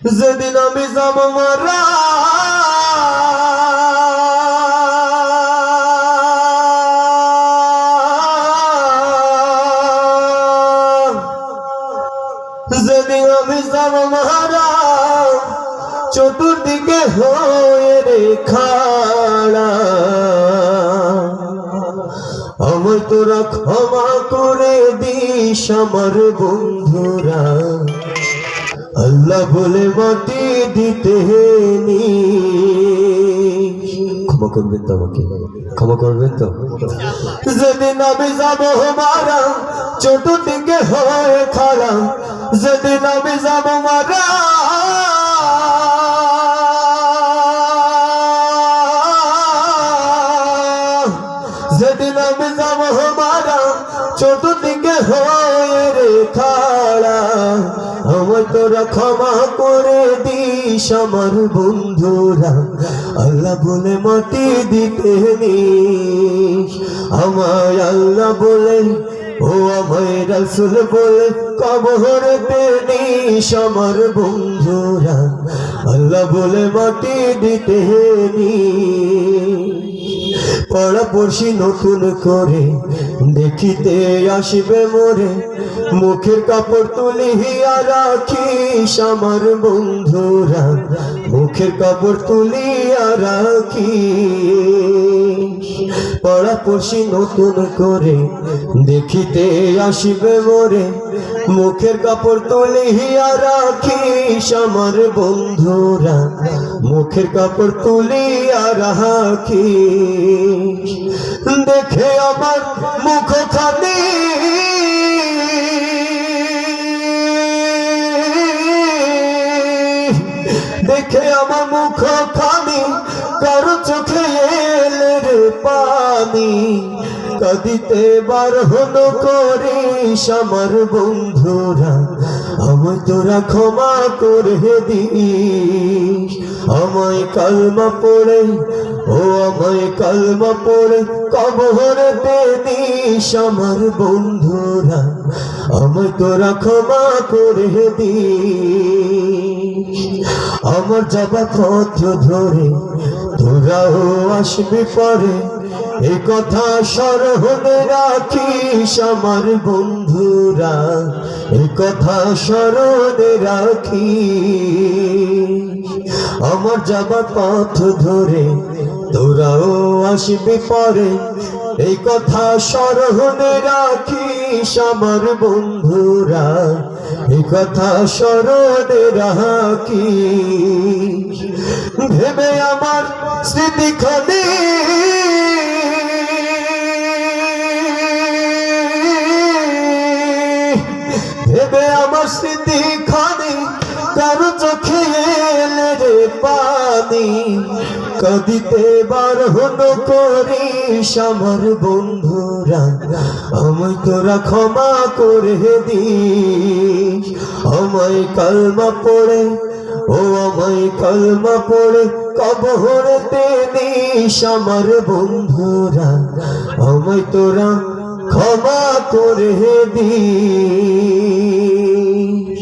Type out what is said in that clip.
যেদিন আমি যাব মারা যেদিন আমি যাব মারা চতুর্দিকে হয়ে রে খাড়া আমায় তোরা ক্ষমা করে দিস আমার বন্ধুরা আল্লাহ বলে মাটি দিতে নি ক্ষমা করবেন তো আমাকে ক্ষমা করবেন তো যেদিন আমি যাব মারা চতুর্দিকে হয়ে খাড়া যেদিন আমি যাব মারা যেদিন আমি যাব মারা চতুর্দিকে হয়ে রে খাড়া আমায় তোরা ক্ষমা করে দিস আমার বন্ধুরা আল্লাহ বলে মাটি দিতে নিস আমায় আল্লাহ বলে ও আমায় রাসূল বলে কবরেতে নিস আমার বন্ধুরা আল্লাহ বলে মাটি দিতে নিস পড়াপড়শি নতুন করে দেখিতে আসবে মোরে মুখের কাপড় তুলিয়া রাখিস আমার বন্ধুরা মুখের কাপড় তুলিয়া রাখিস পড়াপড়শি নতুন করে দেখিতে আসবে মোরে মুখের কাপড় তুলিয়া রাখিস আমার বন্ধুরা মুখের কাপড় তুলিয়া রাখিস দেখে আমার মুখখানি দেখে আমার মুখখানি কারো চোখে এলে রে পানি কাঁদিতে বারণ করিস আমার বন্ধুরা আমায় তোরা ক্ষমা করে দিস আমায় কালমা পড়ে ও আমায় কালমা পড়ে কবরেতে দিস আমার বন্ধুরা আমায় তোরা ক্ষমা করে দিস আমার যাবা পথ ধরে তোরাও আসবি পরে এই কথা স্মরণে রাখিস আমার বন্ধুরা এই কথা স্মরণে রাখিস আমার যাবার পথ ধরে তোরাও আসবি পরে এই কথা স্মরণে রাখিস আমার বন্ধুরা এই কথা স্মরণে রাখিস ভেবে আমার স্মৃতিখানি ভেবে আমার স্মৃতিখানি কারো চোখে এলে রে পানি কাঁদিতে বারণ করিস আমার বন্ধুরা আমায় তোরা ক্ষমা করে দিস আমায় কালমা পড়ে ও আমায় কালমা পড়ে কবরেতে নিস আমার বন্ধুরা আমায় তোরা ক্ষমা করে দিস।